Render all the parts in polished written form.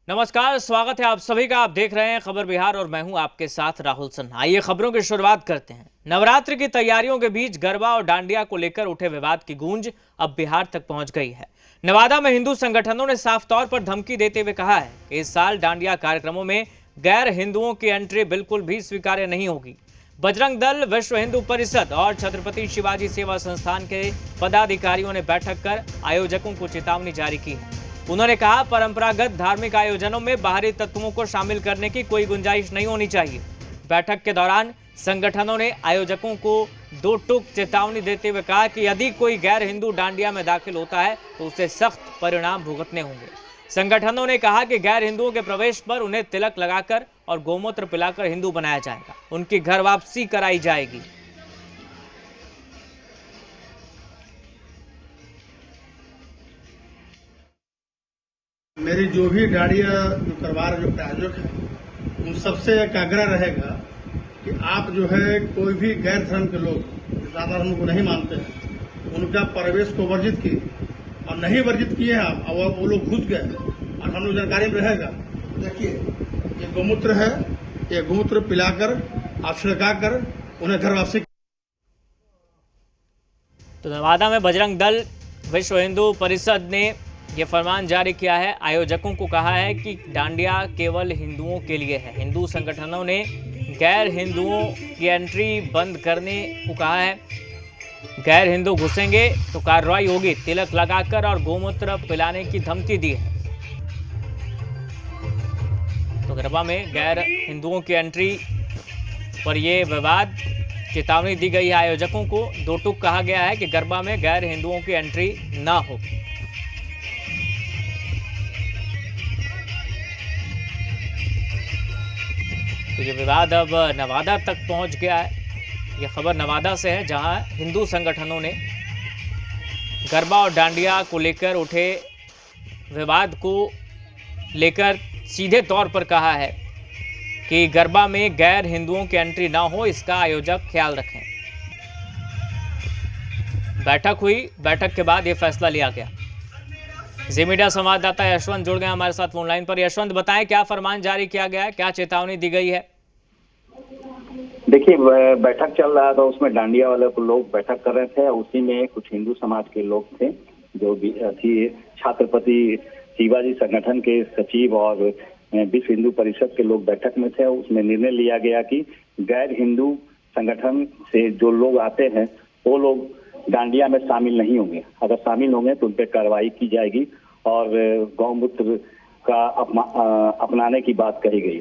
नमस्कार, स्वागत है आप सभी का। आप देख रहे हैं खबर बिहार और मैं हूं आपके साथ राहुल सिन्हा। आइए खबरों की शुरुआत करते हैं। नवरात्र की तैयारियों के बीच गरबा और डांडिया को लेकर उठे विवाद की गूंज अब बिहार तक पहुंच गई है। नवादा में हिंदू संगठनों ने साफ तौर पर धमकी देते हुए कहा है कि इस साल डांडिया कार्यक्रमों में गैर हिंदुओं की एंट्री बिल्कुल भी स्वीकार्य नहीं होगी। बजरंग दल, विश्व हिंदू परिषद और छत्रपति शिवाजी सेवा संस्थान के पदाधिकारियों ने बैठक कर आयोजकों को चेतावनी जारी की है। उन्होंने कहा, परंपरागत धार्मिक आयोजनों में बाहरी तत्वों को शामिल करने की कोई गुंजाइश नहीं होनी चाहिए। बैठक के दौरान संगठनों ने आयोजकों को दो टूक चेतावनी देते हुए कहा कि यदि कोई गैर हिंदू डांडिया में दाखिल होता है तो उसे सख्त परिणाम भुगतने होंगे। संगठनों ने कहा कि गैर हिंदुओं के प्रवेश पर उन्हें तिलक लगाकर और गोमूत्र पिलाकर हिंदू बनाया जाएगा, उनकी घर वापसी कराई जाएगी। मेरी जो भी डांडिया जो करवा रहे जो प्रायोजक है उन सबसे एक आग्रह रहेगा कि आप जो है कोई भी गैर धर्म के लोग जो ज्यादा धर्म को नहीं मानते हैं उनका प्रवेश को वर्जित किए, और नहीं वर्जित किए आप और वो लोग घुस गए और हम लोग जानकारी में रहेगा। देखिए, ये गोमूत्र है, ये गोमूत्र पिलाकर आप छिड़काकर उन्हें घर वापसी। तो नवादा में बजरंग दल, विश्व हिंदू परिषद ने यह फरमान जारी किया है। आयोजकों को कहा है कि डांडिया केवल हिंदुओं के लिए है। हिंदू संगठनों ने गैर हिंदुओं की एंट्री बंद करने को कहा है। गैर हिंदू घुसेंगे तो कार्रवाई होगी, तिलक लगाकर और गोमूत्र पिलाने की धमकी दी है। तो गरबा में गैर हिंदुओं की एंट्री पर यह विवाद, चेतावनी दी गई है आयोजकों को। दो टूक कहा गया है कि गरबा में गैर हिंदुओं की एंट्री ना हो। तो ये विवाद अब नवादा तक पहुंच गया है। ये खबर नवादा से है, जहां हिंदू संगठनों ने गरबा और डांडिया को लेकर उठे विवाद को लेकर सीधे तौर पर कहा है कि गरबा में गैर हिंदुओं की एंट्री ना हो, इसका आयोजक ख्याल रखें। बैठक हुई, बैठक के बाद ये फैसला लिया गया। जी मीडिया संवाददाता यशवंत जुड़ गए हमारे साथ फोन लाइन पर। यशवंत, बताएं क्या फरमान जारी किया गया है, क्या चेतावनी दी गई है? देखिए, बैठक चल रहा था, उसमें डांडिया वाले लोग बैठक कर रहे थे। उसी में कुछ हिंदू समाज के लोग थे जो भी थी, छत्रपति शिवाजी संगठन के सचिव और विश्व हिंदू परिषद के लोग बैठक में थे। उसमें निर्णय लिया गया कि गैर हिंदू संगठन से जो लोग आते हैं वो लोग डांडिया में शामिल नहीं होंगे। अगर शामिल होंगे तो उन पर कार्रवाई की जाएगी और गौमूत्र का अपनाने की बात कही गई।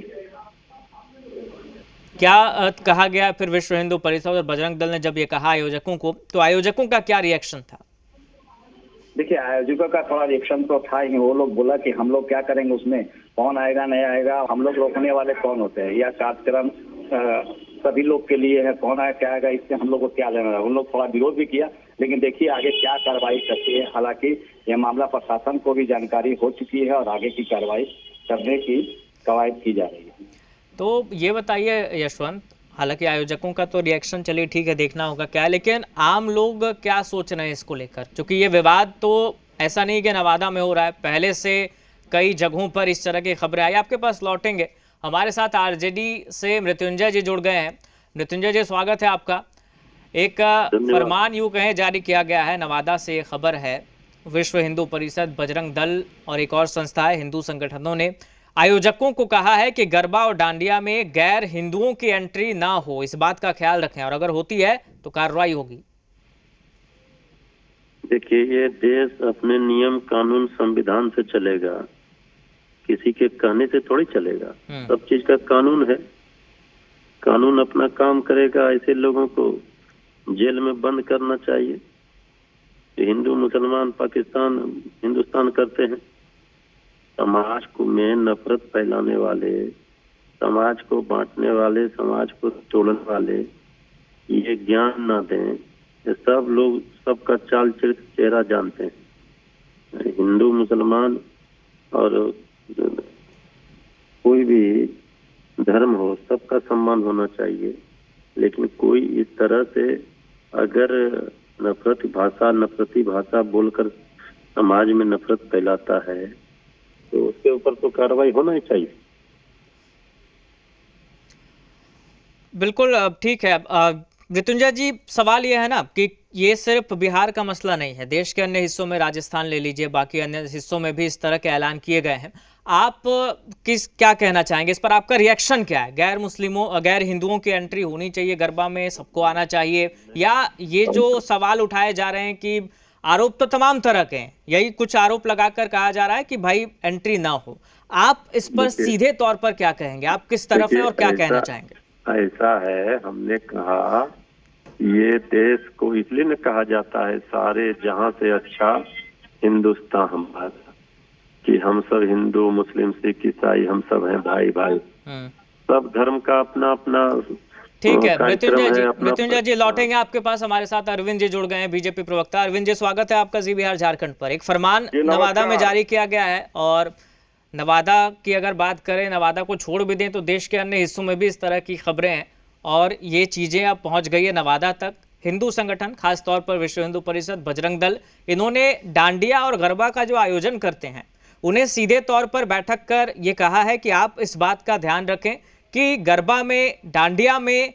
क्या कहा गया फिर विश्व हिंदू परिषद और बजरंग दल ने जब ये कहा आयोजकों को, तो आयोजकों का क्या रिएक्शन था? देखिए, आयोजकों का थोड़ा रिएक्शन तो था ही। वो लोग बोला कि हम लोग क्या करेंगे, उसमें कौन आएगा नहीं आएगा, हम लोग रोकने वाले कौन होते हैं, या कार्यक्रम सभी लोग के लिए है, कौन आएगा क्या आएगा, इससे हम लोग को क्या लेना है। उन लोग थोड़ा विरोध भी किया, लेकिन देखिए आगे क्या कार्रवाई करती है। हालांकि यह मामला प्रशासन को भी जानकारी हो चुकी है और आगे की कार्रवाई करने की कवायद की जा रही है। तो ये बताइए यशवंत, हालांकि आयोजकों का तो रिएक्शन चलिए ठीक है, देखना होगा क्या है, लेकिन आम लोग क्या सोच रहे हैं इसको लेकर? क्योंकि ये विवाद तो ऐसा नहीं कि नवादा में हो रहा है, पहले से कई जगहों पर इस तरह की खबरें आई। आपके पास लौटेंगे, हमारे साथ आरजेडी से मृत्युंजय जी जुड़ गए हैं। मृत्युंजय जी, स्वागत है आपका। एक फरमान यूं कहें जारी किया गया है, नवादा से ये खबर है। विश्व हिंदू परिषद, बजरंग दल और एक और संस्था है, हिंदू संगठनों ने आयोजकों को कहा है कि गरबा और डांडिया में गैर हिंदुओं की एंट्री ना हो, इस बात का ख्याल रखें और अगर होती है तो कार्रवाई होगी। देखिए, ये देश अपने नियम कानून संविधान से चलेगा, किसी के कहने से थोड़ी चलेगा। सब चीज का कानून है, कानून अपना काम करेगा। ऐसे लोगों को जेल में बंद करना चाहिए। हिंदू मुसलमान पाकिस्तान हिंदुस्तान करते हैं। समाज को में नफरत फैलाने वाले, समाज को बांटने वाले, समाज को तोड़ने वाले ये ज्ञान ना दें। ये सब लोग सबका चाल चेहरा जानते हैं। हिंदू मुसलमान और कोई भी धर्म हो, सबका सम्मान होना चाहिए। लेकिन कोई इस तरह से अगर नफरती भाषा बोलकर समाज में नफरत फैलाता है तो उसके ऊपर तो कार्रवाई होना ही चाहिए। बिल्कुल ठीक है। मृत्युंजय जी, सवाल यह है ना कि ये सिर्फ बिहार का मसला नहीं है, देश के अन्य हिस्सों में, राजस्थान ले लीजिए, बाकी अन्य हिस्सों में भी इस तरह के ऐलान किए गए हैं। आप क्या कहना चाहेंगे इस पर? आपका रिएक्शन क्या है? गैर हिंदुओं की एंट्री होनी चाहिए गरबा में, सबको आना चाहिए, या ये जो सवाल उठाए जा रहे हैं कि आरोप तो तमाम तरह के हैं, यही कुछ आरोप लगाकर कहा जा रहा है कि भाई एंट्री ना हो, आप इस पर सीधे तौर पर क्या कहेंगे? आप किस तरफ हैं और क्या कहना चाहेंगे? ऐसा है, हमने कहा ये देश को इसलिए न कहा जाता है सारे जहां से अच्छा हिंदुस्तान हमारा, कि हम सब हिंदू मुस्लिम सिख ईसाई हम सब हैं भाई भाई। सब धर्म का अपना अपना। ठीक है मृत्युंजय जी लौटेंगे आपके पास। हमारे साथ अरविंद जी जुड़ गए हैं, बीजेपी प्रवक्ता। अरविंद जी, स्वागत है आपका जी बिहार झारखंड पर। एक फरमान नवादा में जारी किया गया है, और नवादा की अगर बात करें, नवादा को छोड़ भी दें तो देश के अन्य हिस्सों में भी इस तरह की खबरें हैं, और ये चीज़ें अब पहुंच गई है नवादा तक। हिंदू संगठन, खासतौर पर विश्व हिंदू परिषद, बजरंग दल, इन्होंने डांडिया और गरबा का जो आयोजन करते हैं उन्हें सीधे तौर पर बैठक कर ये कहा है कि आप इस बात का ध्यान रखें कि गरबा में, डांडिया में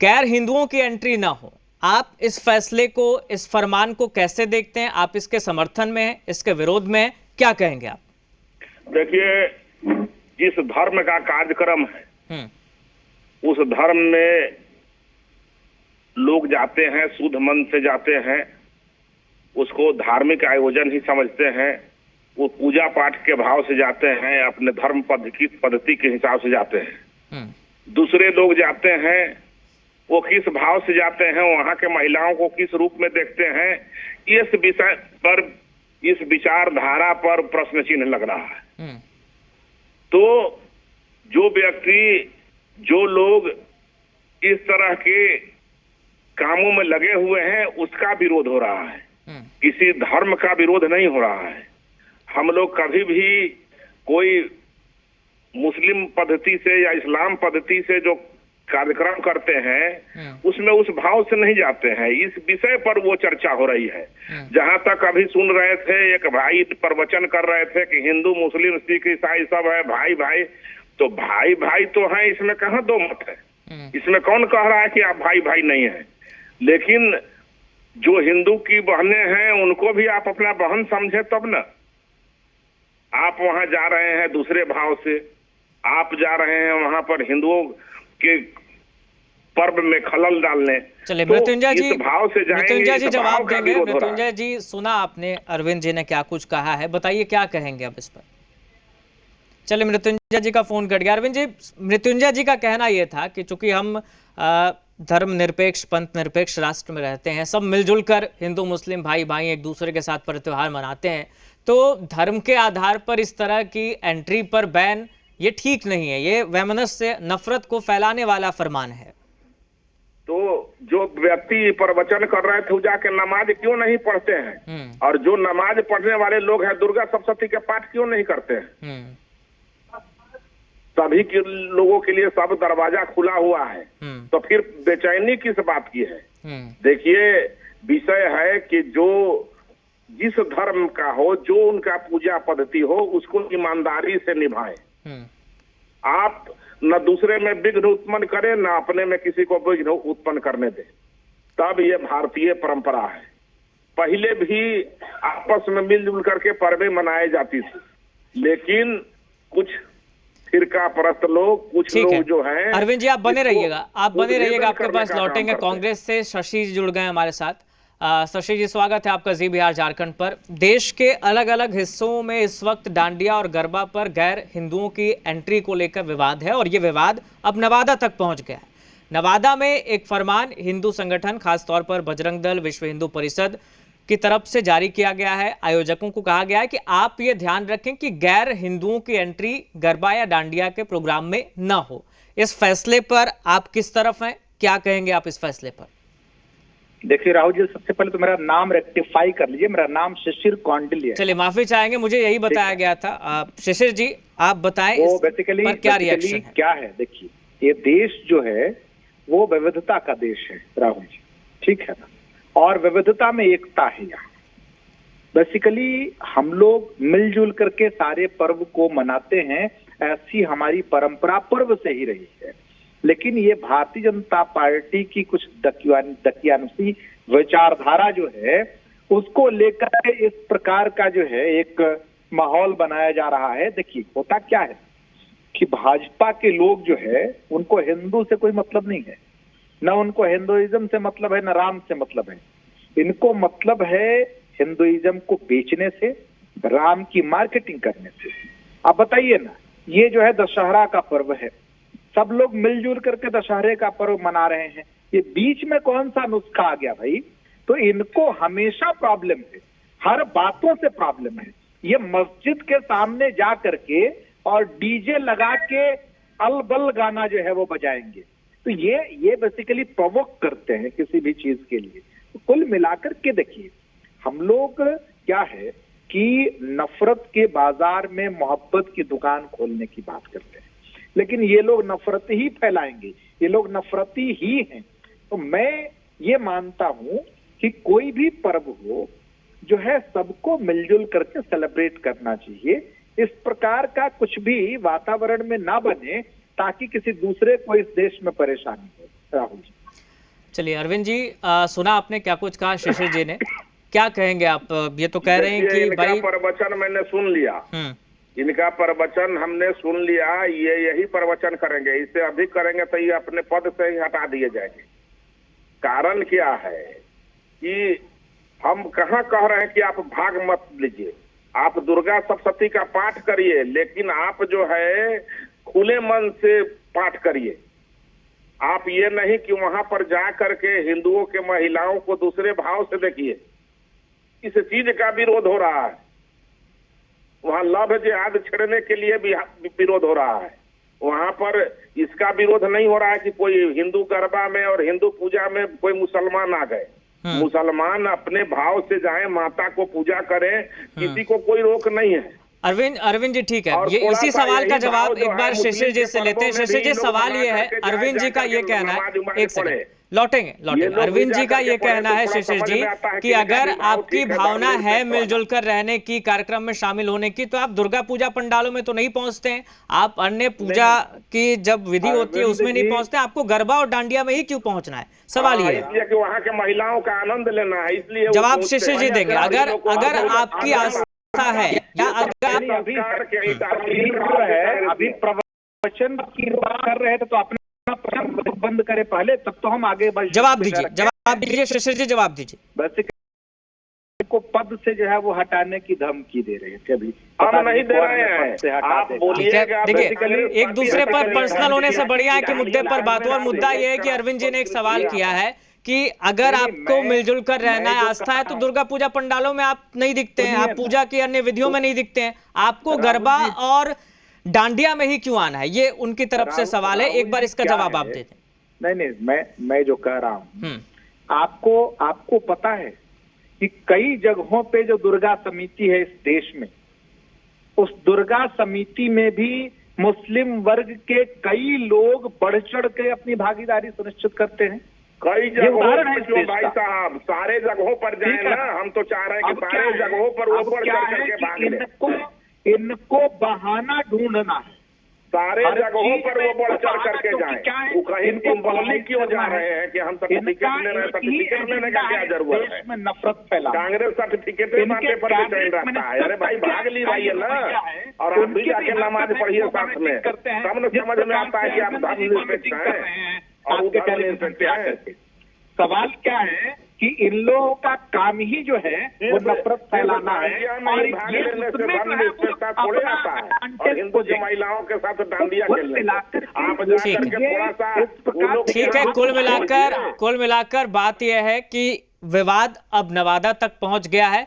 गैर हिंदुओं की एंट्री ना हो। आप इस फैसले को, इस फरमान को कैसे देखते हैं? आप इसके समर्थन में हैं, इसके विरोध में हैं, क्या कहेंगे आप? देखिए, जिस धर्म का कार्यक्रम है उस धर्म में लोग जाते हैं, शुद्ध मन से जाते हैं, उसको धार्मिक आयोजन ही समझते हैं, वो पूजा पाठ के भाव से जाते हैं, अपने धर्म पद्धति के हिसाब से जाते हैं। दूसरे लोग जाते हैं, वो किस भाव से जाते हैं, वहां के महिलाओं को किस रूप में देखते हैं, इस विषय पर, इस विचारधारा पर प्रश्न चिन्ह लग रहा है। तो जो व्यक्ति, जो लोग इस तरह के कामों में लगे हुए हैं उसका विरोध हो रहा है, किसी धर्म का विरोध नहीं हो रहा है। हम लोग कभी भी कोई मुस्लिम पद्धति से या इस्लाम पद्धति से जो कार्यक्रम करते हैं उसमें उस भाव से नहीं जाते हैं। इस विषय पर वो चर्चा हो रही है। जहां तक अभी सुन रहे थे, एक भाई प्रवचन कर रहे थे कि हिंदू मुस्लिम सिख ईसाई सब है भाई भाई, तो भाई भाई तो है, इसमें कहाँ दो मत है? इसमें कौन कह रहा है कि आप भाई भाई नहीं है? लेकिन जो हिंदू की बहनें हैं उनको भी आप अपना बहन समझे तब न। आप वहां जा रहे हैं दूसरे भाव से, आप जा रहे हैं वहां पर हिंदुओं के पर्व में खलल डालने। चलिए मृत्युंजय जी, मृत्युंजय जी जवाब देंगे। मृत्युंजय जी, सुना आपने अरविंद जी ने क्या कुछ कहा है, बताइए क्या कहेंगे अब इस पर? चलिए मृत्युंजय जी का फोन कट गया। अरविंद जी, मृत्युंजय जी का कहना यह था कि चूंकि हम धर्म निरपेक्ष, पंथ निरपेक्ष राष्ट्र में रहते हैं, सब मिलजुल कर हिंदू मुस्लिम भाई भाई एक दूसरे के साथ पर त्योहार मनाते हैं, तो धर्म के आधार पर इस तरह की एंट्री पर बैन ये ठीक नहीं है, ये वैमनस्य, नफरत को फैलाने वाला फरमान है। तो जो व्यक्ति प्रवचन कर रहे थे जाके नमाज क्यों नहीं पढ़ते हैं? और जो नमाज पढ़ने वाले लोग हैं दुर्गा सप्तशती के पाठ क्यों नहीं करते हैं? सभी के लोगों के लिए सब दरवाजा खुला हुआ है, तो फिर बेचैनी किस बात की है? देखिए, विषय है कि जो जिस धर्म का हो, जो उनका पूजा पद्धति हो, उसको ईमानदारी से निभाएं। आप न दूसरे में विघ्न उत्पन्न करें, न अपने में किसी को विघ्न उत्पन्न करने दें। तब ये भारतीय परंपरा है। पहले भी आपस में मिलजुल करके पर्वे मनाए जाती थी, लेकिन कुछ फिरका परस्त लोग, कुछ लोग जो हैं। अरविंद जी, आप बने रहिएगा, आपके पास लौटेंगे। कांग्रेस से शशि जी जुड़ गए हमारे साथ। शशि जी, स्वागत है आपका जी बिहार झारखंड पर। देश के अलग अलग हिस्सों में इस वक्त डांडिया और गरबा पर गैर हिंदुओं की एंट्री को लेकर विवाद है, और ये विवाद अब नवादा तक पहुंच गया है। नवादा में एक फरमान हिंदू संगठन, खासतौर पर बजरंग दल, विश्व हिंदू परिषद की तरफ से जारी किया गया है। आयोजकों को कहा गया है कि आप ये ध्यान रखें कि गैर हिंदुओं की एंट्री गरबा या डांडिया के प्रोग्राम में न हो। इस फैसले पर आप किस तरफ हैं, क्या कहेंगे आप इस फैसले पर? देखिए राहुल जी, सबसे पहले तो मेरा नाम रेक्टिफाई कर लीजिए, मेरा नाम शिशिर कौंडिल्य है। चलिए, माफी चाहेंगे, मुझे यही बताया गया था। शिशिर जी, आप बताएं वो बेसिकली क्या रिएक्शन है? क्या है? देखिए, ये देश जो है वो विविधता का देश है राहुल जी, ठीक है ना? और विविधता में एकता है यहाँ। बेसिकली हम लोग मिलजुल करके सारे पर्व को मनाते हैं, ऐसी हमारी परंपरा पूर्व से ही रही है। लेकिन ये भारतीय जनता पार्टी की कुछ दकियानुसी विचारधारा जो है, उसको लेकर इस प्रकार का जो है एक माहौल बनाया जा रहा है। देखिए होता क्या है कि भाजपा के लोग जो है उनको हिंदू से कोई मतलब नहीं है, न उनको हिंदुइज्म से मतलब है, न राम से मतलब है। इनको मतलब है हिंदुइज्म को बेचने से, राम की मार्केटिंग करने से। आप बताइए ना, ये जो है दशहरा का पर्व है, सब लोग मिलजुल करके दशहरे का पर्व मना रहे हैं, ये बीच में कौन सा नुस्खा आ गया भाई? तो इनको हमेशा प्रॉब्लम है, हर बातों से प्रॉब्लम है। ये मस्जिद के सामने जा करके और डीजे लगा के अलबल गाना जो है वो बजाएंगे, तो ये बेसिकली प्रोवोक करते हैं किसी भी चीज के लिए। तो कुल मिलाकर के देखिए, हम लोग क्या है कि नफरत के बाजार में मोहब्बत की दुकान खोलने की बात करते हैं, लेकिन ये लोग नफरत ही फैलाएंगे, ये लोग नफरती ही हैं। तो मैं ये मानता हूं कि कोई भी पर्व हो जो है सबको मिलजुल करके सेलिब्रेट करना चाहिए। इस प्रकार का कुछ भी वातावरण में ना बने ताकि किसी दूसरे को इस देश में परेशानी हो। राहुल जी, चलिए अरविंद जी, सुना आपने क्या कुछ कहा शिशिर जी ने, क्या कहेंगे आप? ये तो कह रहे हैं कि भाई प्रवचन मैंने सुन लिया, इनका प्रवचन हमने सुन लिया, ये यही प्रवचन करेंगे, इससे अधिक करेंगे तो ये अपने पद से ही हटा दिए जाएंगे। कारण क्या है कि हम कहाँ कह रहे हैं कि आप भाग मत लीजिए, आप दुर्गा सप्तशती का पाठ करिए, लेकिन आप जो है खुले मन से पाठ करिए। आप ये नहीं कि वहां पर जा करके हिंदुओं के महिलाओं को दूसरे भाव से देखिए, इस चीज का विरोध हो रहा है। वहां लव जिहाद छेड़ने के लिए भी विरोध हो रहा है, वहां पर इसका विरोध नहीं हो रहा है कि कोई हिंदू गरबा में और हिंदू पूजा में कोई मुसलमान आ गए। मुसलमान अपने भाव से जाए, माता को पूजा करें, किसी को कोई रोक नहीं है। अरविंद जी ठीक है, ये इसी सवाल का जवाब एक बार शिशिर जी से लेते हैं। शिशिर जी, सवाल ये है, अरविंद जी का ये कहना है, एक सेकंड लौटेंगे। अरविंद जी का ये कहना है शिशिर जी कि अगर आपकी भावना है मिलजुल कर रहने की, कार्यक्रम में शामिल होने की, तो आप दुर्गा पूजा पंडालों में तो नहीं पहुंचते हैं, आप अन्य पूजा की जब विधि होती है उसमें नहीं पहुंचते, आपको गरबा और डांडिया में ही क्यों पहुंचना है? सवाल ये है कि वहाँ के महिलाओं का आनंद लेना है, इसलिए जवाब शिशिर जी देंगे। अगर आपकी आस्था है या अगर अभी प्रवचन की बात कर रहे थे तो अपने बंद करे पहले, तब तो हम आगे बढ़। जवाब दीजिए शिशिर जी, जवाब दीजिए। बेसिकली को पद से जो है वो हटाने की धमकी दे रहे थे, अभी हम नहीं दे रहे हैं, आप बोलिएगा। देखिए, एक दूसरे पर पर्सनल होने से बढ़िया है कि मुद्दे पर बात हो। और मुद्दा ये है कि अरविंद जी ने एक सवाल किया है कि अगर आपको मिलजुल कर रहना है, आस्था है, तो दुर्गा पूजा पंडालों में आप नहीं दिखते हैं, आप पूजा की अन्य विधियों में नहीं दिखते हैं, आपको गरबा और डांडिया में ही क्यों आना है? ये उनकी तरफ से सवाल है, एक बार इसका जवाब आप दे दें। नहीं, मैं जो कह रहा हूं, आपको पता है कि कई जगहों पे जो दुर्गा समिति है इस देश में, उस दुर्गा समिति में भी मुस्लिम वर्ग के कई लोग बढ़ चढ़ के अपनी भागीदारी सुनिश्चित करते हैं। कई जगहों पर भाई साहब, सारे जगहों पर जाए ना, हम तो चाह रहे हैं कि सारे जगहों पर वो बढ़ चढ़ करके भाग लें। इनको बहाना ढूंढना है, सारे जगहों पर वो बढ़ चढ़ करके जाएं। वो कहीं सिंबॉलिक क्यों जा रहे हैं कि हम सर्टिफिकेट ले रहे हैं? सर्टिफिकेट लेने का क्या जरूरत है? नफरत फैला कांग्रेस सर्टिफिकेट बातें पर चैन रखता है। अरे भाई भाग ली रही है ना, और आप भी जाके नमाज पढ़िए साथ में, तब न समझ में आता है कि आप धर्मनिरपेक्ष हैं और वो धर्मनिरपेक्ष हैं। सवाल क्या है कि इन लोगों का काम ही जो है वो नफरत फैलाना है, और ये थोड़े आता है, और हिंदू की महिलाओं के साथ डांडिया खेलने आप जाकर थोड़ा सा ठीक है। कुल मिलाकर बात यह है कि विवाद अब नवादा तक पहुंच गया है।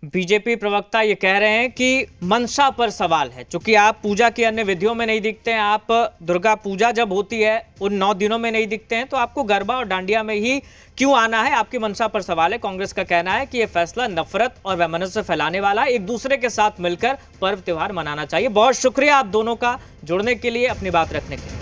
बीजेपी प्रवक्ता ये कह रहे हैं कि मंशा पर सवाल है, चूंकि आप पूजा की अन्य विधियों में नहीं दिखते हैं, आप दुर्गा पूजा जब होती है उन 9 दिनों में नहीं दिखते हैं, तो आपको गरबा और डांडिया में ही क्यों आना है? आपकी मंशा पर सवाल है। कांग्रेस का कहना है कि यह फैसला नफरत और वैमनस्य फैलाने वाला है, एक दूसरे के साथ मिलकर पर्व त्योहार मनाना चाहिए। बहुत शुक्रिया आप दोनों का जुड़ने के लिए, अपनी बात रखने के लिए।